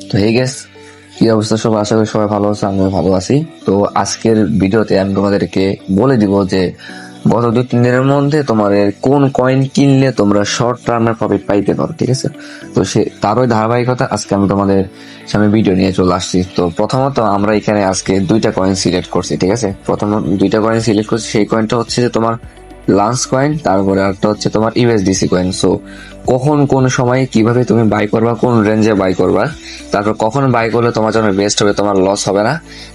তো হে গেস, কি অবস্থা সব? আশা করি সবাই ভালো আছে, আমিও ভালো আছি। তো আজকের ভিডিওতে আমি তোমাদেরকে বলে দিব যে গত 2-3 দিনের মধ্যে তোমার কোন কয়েন কিনলে তোমরা শর্ট টার্মের প্রফিট পাইতে পারো, ঠিক আছে? তো তারই ধারাবাহিকতা আজকে আমি তোমাদের সামনে ভিডিও নিয়ে চলে আসছি। তো প্রথমত আমরা এখানে আজকে 2টা কয়েন সিলেক্ট করছি, ঠিক আছে? প্রথম 2টা কয়েন সিলেক্ট করছি, সেই কয়েনটা হচ্ছে যে তোমার লান্স কয়েন, তারপরে একটা হচ্ছে তোমার ইউএসডিসি কয়েন। সো কখন কোন সময় কিভাবে তুমি বাই করবা, কোন রেঞ্জে বাই করবা, তারপর কখন বাই করলে তোমার জন্য বেস্ট হবে, তোমার লস হবে না,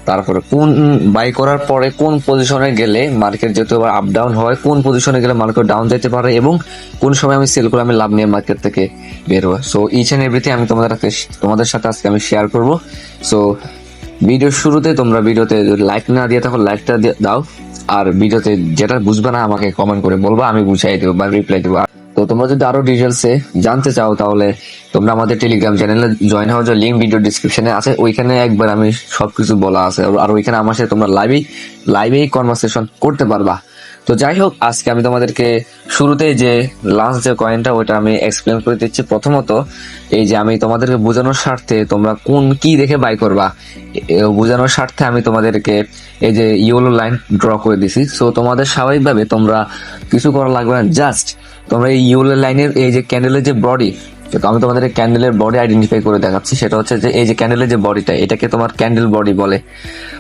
তারপরে কোন বাই করার পরে কোন পজিশনে গেলে মার্কেট যেহেতু আবার আপ ডাউন হয়, কোন পজিশনে গেলে মার্কেট ডাউন যেতে পারে, এবং কোন সময় আমি সেল করে আমি লাভ নিয়ে মার্কেট থেকে বের হবো। সো ইচ এন্ড এভরিথিং আমি তোমাদের সাথে আজকে আমি শেয়ার করবো। সো ভিডিওর শুরুতে তোমরা ভিডিওতে লাইক না দিয়ে তখন লাইকটা দাও, আর ভিডিওতে যেটা বুঝবে না আমাকে কমেন্ট করে বলবা, আমি বুঝাই দেবো বা রিপ্লাই দেবো। তো তোমরা যদি আরো ডিটেলসে জানতে চাও তাহলে তোমরা আমাদের টেলিগ্রাম চ্যানেলে জয়েন হওয়ার জন্য লিঙ্ক ভিডিও ডিসক্রিপশনে আছে, ওইখানে একবার আমি সবকিছু বলা আছে, আর ওইখানে আমার সাথে তোমরা লাইভেই কনভারসেশন করতে পারবা। তো যাই হোক, আজকে আমি তোমাদেরকে শুরুতে যে লাস্ট যে কয়েনটা ওইটা আমি এক্সপ্লেন করে দিচ্ছি। প্রথমত এই যে আমি তোমাদেরকে বোঝানোর স্বার্থে তোমরা কি দেখে বাই করবা বোঝানোর স্বার্থে আমি তোমাদেরকে এই যে ইয়েলো লাইন ড্র করে দিছি। সো তোমাদের স্বাভাবিকভাবে তোমরা কিছু করা লাগবে না, জাস্ট তোমরা এই ইয়েলো লাইনের এই যে ক্যান্ডেলের যে বডি, তো আমি তোমাদের ক্যান্ডেলের বডি আইডেন্টিফাই করে দেখাচ্ছি। সেটা হচ্ছে যে এই যে ক্যান্ডেলের যে বডিটা, এটাকে তোমার ক্যান্ডেল বডি বলে।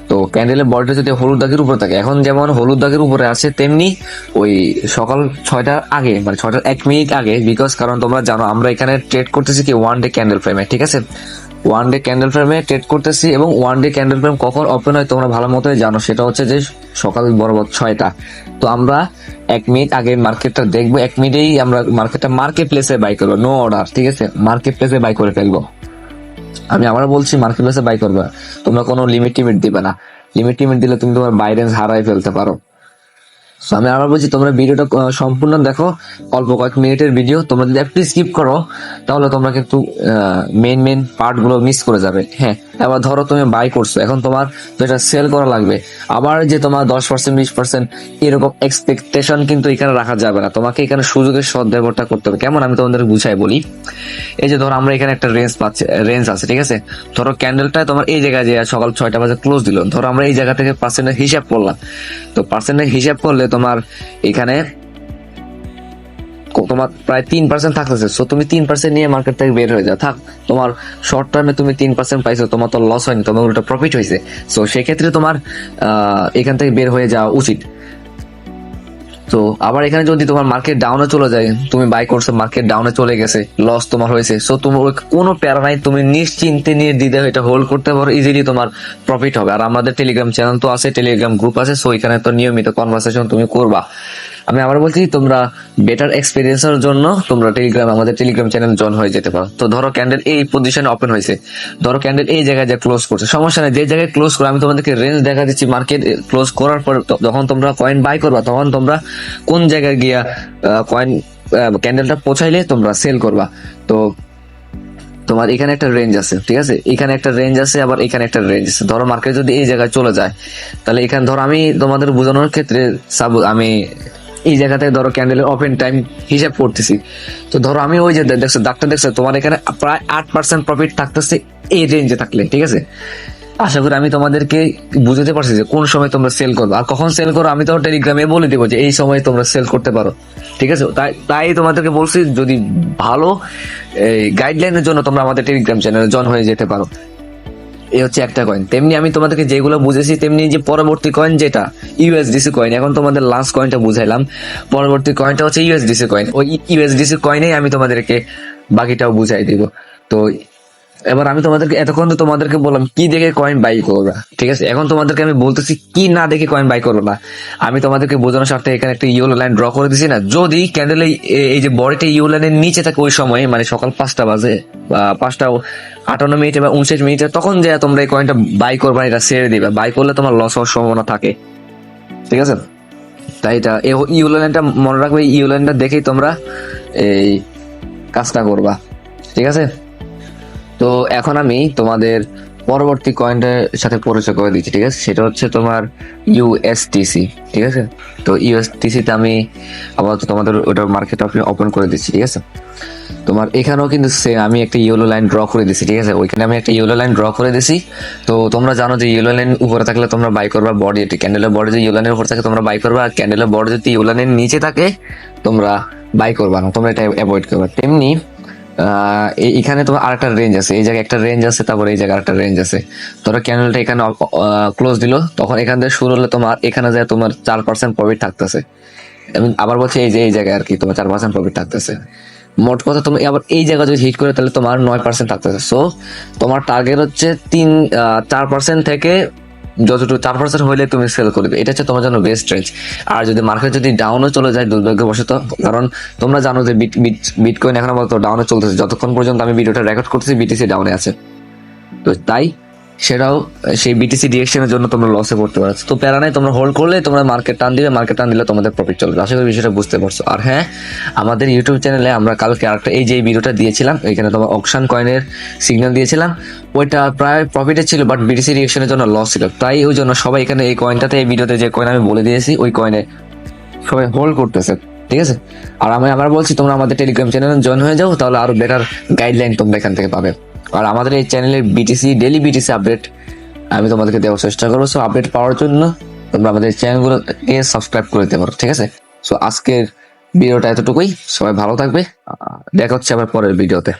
তো ক্যান্ডেলের বডিটা যদি হলুদ দাগের উপরে থাকে, এখন যেমন হলুদ দাগের উপরে আছে, তেমনি ওই সকাল 6টার আগে, মানে 6টার 1 মিনিট আগে, বিকজ কারণ তোমরা জানো আমরা এখানে ট্রেড করতেছি কি ওয়ান ডে ক্যান্ডেল ফ্রেমে, ঠিক আছে? ওয়ান ডে ক্যান্ডেল ফ্রেমে ট্রেড করতেছি, এবং ওয়ান ডে ক্যান্ডেল ফ্রেম কখন ওপেন হয় তোমরা ভালো মতোই জানো, সেটা হচ্ছে যে সকাল বরাবর 6টা। তো আমরা 1 মিনিট আগে মার্কেটটা দেখবো, 1 মিনিটেই আমরা মার্কেট প্লেসে বাই করবো, নো অর্ডার, ঠিক আছে? মার্কেট প্লেসে বাই করে ফেলবো। আমি আবার বলছি, মার্কেট প্লেসে বাই করবা, তোমরা কোনো লিমিট টিমিট দিবে না। লিমিট টিমিট দিলে তুমি তোমার বাইরেন্স হারাই ফেলতে পারো। সো আমি আবার বলছি, তোমরা ভিডিওটা সম্পূর্ণ দেখো, অল্প কয়েক মিনিটের ভিডিও। তোমরা যদি একটু স্কিপ করো তাহলে তোমরা কিন্তু মেন পার্ট গুলো মিস করে যাবে। হ্যাঁ, এবার ধরো তুমি বাই করছো, এখন তোমার তো এটা সেল করা লাগবে। আবার যে তোমার 10% 20% এরকম এক্সপেকটেশন কিন্তু এখানে রাখা যাবে না, তোমাকে এখানে সুযোগের সদ্ব্যবহারটা করতে হবে। কেমন, আমি তোমাদের বুঝাই বলি। এই যে ধরো আমরা এখানে একটা রেঞ্জ আছে, ঠিক আছে? ধরো ক্যান্ডেলটা তোমার এই জায়গায় যে সকাল 6টা বাজে ক্লোজ দিল, ধরো আমরা এই জায়গা থেকে পার্সেন্টেজ হিসাব করলাম। তো পার্সেন্টেজ হিসাব করলে তোমার এখানে তোমার প্রায় 3% থাকতেছে। সো তুমি 3% নিয়ে মার্কেট থেকে বের হয়ে যাও, থাক। তোমার শর্ট টার্মে তুমি 3% পাইছো, তোমার তো লস হয়নি, তোমার উল্টা প্রফিট হয়েছে। সো সেক্ষেত্রে তোমার এখান থেকে বের হয়ে যাওয়া উচিত। তো আবার এখানে যদি তোমার মার্কেট ডাউনে চলে যায়, তুমি বাই করছো, মার্কেট ডাউনে চলে গেছে, লস তোমার হয়েছে, সো তোমার কোনো প্যারা নাই, তুমি নিশ্চিন্তে নিয়ে দিতে এটা হোল্ড করতে পারো, ইজিলি তোমার প্রফিট হবে। আর আমাদের টেলিগ্রাম চ্যানেল তো আছে, টেলিগ্রাম গ্রুপ আছে, সো এখানে তো নিয়মিত কনভারসেশন তুমি করবা। আমি আবার বলছি, তোমরা বেটার এক্সপিরিয়েন্সের জন্য তোমরা আমাদের টেলিগ্রাম চ্যানেল জয়েন হয়ে যেতে পারো। তো ধরো ক্যান্ডেল এই পজিশনে ওপেন হয়েছে, ধরো ক্যান্ডেল এই জায়গায় যে ক্লোজ করছে, সমস্যা নেই, যে জায়গায় ক্লোজ করে আমি তোমাদেরকে রেঞ্জ দেখা দিচ্ছি। মার্কেট ক্লোজ করার পর যখন তোমরা কয়েন বাই করবা, তখন তোমরা কোন জায়গায় গিয়া কয়েন ক্যান্ডেলটা পৌঁছাইলে তোমরা সেল করবা। তো তোমার এখানে একটা রেঞ্জ আছে, ঠিক আছে? এখানে একটা রেঞ্জ আছে, আবার এখানে একটা রেঞ্জ আছে। ধরো মার্কেট যদি এই জায়গায় চলে যায়, তাহলে এখানে ধরো আমি তোমাদের বোঝানোর ক্ষেত্রে আমি এই জায়গাতে ধরো ক্যান্ডেলের ওপেন টাইম হিসাব করতেছি। তো ধরো আমি ওই যে দেখছো দাগটা, দেখছো তোমার এখানে প্রায় 8% প্রফিট থাকতেছে এই রেঞ্জে থাকলে, ঠিক আছে? আশা করি আমি তোমাদেরকে বুঝতে পারছি যে কোন সময় তোমরা সেল করবে আর কখন সেল করো। আমি তো টেলিগ্রামে বলে দেবো যে এই সময় তোমরা সেল করতে পারো, ঠিক আছে? তাই তোমাদেরকে বলছি, যদি ভালো গাইডলাইনের জন্য তোমরা আমাদের টেলিগ্রাম চ্যানেলে জয়েন হয়ে যেতে পারো। এই হচ্ছে একটা কয়েন। তেমনি আমি তোমাদেরকে যেগুলো বুঝেছি, তেমনি যে পরবর্তী কয়েন যেটা ইউএসডিসি কয়েন, এখন তোমাদের লাস্ট কয়েনটা বুঝাইলাম, পরবর্তী কয়েনটা হচ্ছে ইউএসডিসি কয়েন। ওই ইউএসডিসি কয়েনেই আমি তোমাদেরকে বাকিটাও বুঝাই দিব। তো এবার আমি এতক্ষণ তো তোমাদেরকে বললাম কি দেখে কয়েন বাই করবা, ঠিক আছে? এখন তোমাদেরকে আমি বলতেছি কি না দেখে কয়েন বাই করবো না। আমি তোমাদেরকে বোঝানোর স্বার্থে এখানে একটা ইয়েলো লাইন ড্র করে দিছি না, যদি ক্যান্ডেল এই যে বডিটা ইয়েলো লাইনের নিচে থাকে ওই সময়, মানে সকাল 5টা বাজে বা 5:58 বা 59 তখন যে তোমরা এই কয়েনটা বাই করবা, এটা ছেড়ে দিবা। বাই করলে তোমার লস হওয়ার সম্ভাবনা থাকে, ঠিক আছে? তাই এটা ইয়েলো লাইনটা মনে রাখবে, ইয়েলো লাইনটা দেখেই তোমরা এই কাজটা করবা, ঠিক আছে? তো এখন আমি তোমাদের পরবর্তী কয়েনটার সাথে পরিচয় করে দিচ্ছি, ঠিক আছে? সেটা হচ্ছে তোমার ইউএসটিসি, ঠিক আছে? তো ইউএসটিসিতে আমি আপাতত তোমাদের ওটা মার্কেট ওপেন করে দিচ্ছি, ঠিক আছে? তোমার এখানেও কিন্তু আমি একটা ইয়েলো লাইন ড্র করে দিছি, ঠিক আছে? ওইখানে আমি একটা ইয়েলো লাইন ড্র করে দিছি। তো তোমরা জানো যে ইয়েলো লাইন উপরে থাকলে তোমরা বাই করবা, বডি ক্যান্ডেলের বডি যদি ইয়েলো লাইনের উপর থাকে তোমরা বাই করবা, আর ক্যান্ডেলের বডি যদি ইয়েলো লাইনের নিচে থাকে তোমরা বাই করবা না, তোমরা এটা অ্যাভয়েড করবা। তেমনি এখানে তোমার আরেকটা রেঞ্জ আছে, এই জায়গায় একটা রেঞ্জ আছে, তারপরে এই জায়গায় আরেকটা রেঞ্জ আছে। ধরো ক্যান্ডেলটা এখানে ক্লোজ দিল, তখন এখান থেকে শুরু হলে তোমার এখানে যায় তোমার 4% প্রফিট থাকতেছে। এবং আবার বলছে এই যে এই জায়গায় আর কি তোমার 4% প্রফিট থাকতেছে। মোট কথা তুমি আবার এই জায়গা যদি হিট করে তাহলে তোমার 9% থাকতেছে। সো তোমার টার্গেট হচ্ছে 4% থেকে যতটুকু 4% হইলে তুমি সেল করবে, এটা হচ্ছে তোমার জন্য বেস্ট রেঞ্জ। আর যদি মার্কেট যদি ডাউনও চলে যায় দুর্ভাগ্যবশত, কারণ তোমরা জানো যে বিটকয়েন এখন বলতো ডাউনে চলতেছে, যতক্ষণ পর্যন্ত আমি ভিডিওটা রেকর্ড করতেছি বিটিসি ডাউনে আছে। তো তাই সেটাও সেই বিটিসি ডিরেকশনের জন্য তোমরা লসে পড়তে পারছো। তো প্যারা নাই, তোমরা হোল্ড করলে তোমরা মার্কেট টান দিলে তোমাদের প্রফিট চলবে। আশা করি বিষয়টা বুঝতে পারছো। আর হ্যাঁ, আমাদের ইউটিউব চ্যানেলে আমরা কালকে আরেকটা এই যে ভিডিওটা দিয়েছিলাম, এখানে তোমার অকশন কয়েনের সিগন্যাল দিয়েছিলাম, ওইটা প্রায় প্রফিটে ছিল, বাট বিটিসি ডিরেকশনের জন্য লস ছিল। তাই ওই জন্য সবাই এখানে এই কয়েনটাতে, এই ভিডিওতে যে কয়েন আমি বলে দিয়েছি ওই কয়েনে সবাই হোল্ড করতেছে, ঠিক আছে? আর আমি আবার বলছি তোমরা আমাদের টেলিগ্রাম চ্যানেলে জয়েন হয়ে যাও, তাহলে আরো বেটার গাইডলাইন তোমরা এখান থেকে পাবে। আর আমাদের এই চ্যানেলের ডেইলি বিটিসি আপডেট আমি তোমাদেরকে দেওয়ার চেষ্টা করবো। সো আপডেট পাওয়ার জন্য তোমরা আমাদের চ্যানেলগুলোকে সাবস্ক্রাইব করে দিতে পারো, ঠিক আছে? সো আজকের ভিডিওটা এতটুকুই, সবাই ভালো থাকবে, দেখা হচ্ছে আবার পরের ভিডিওতে।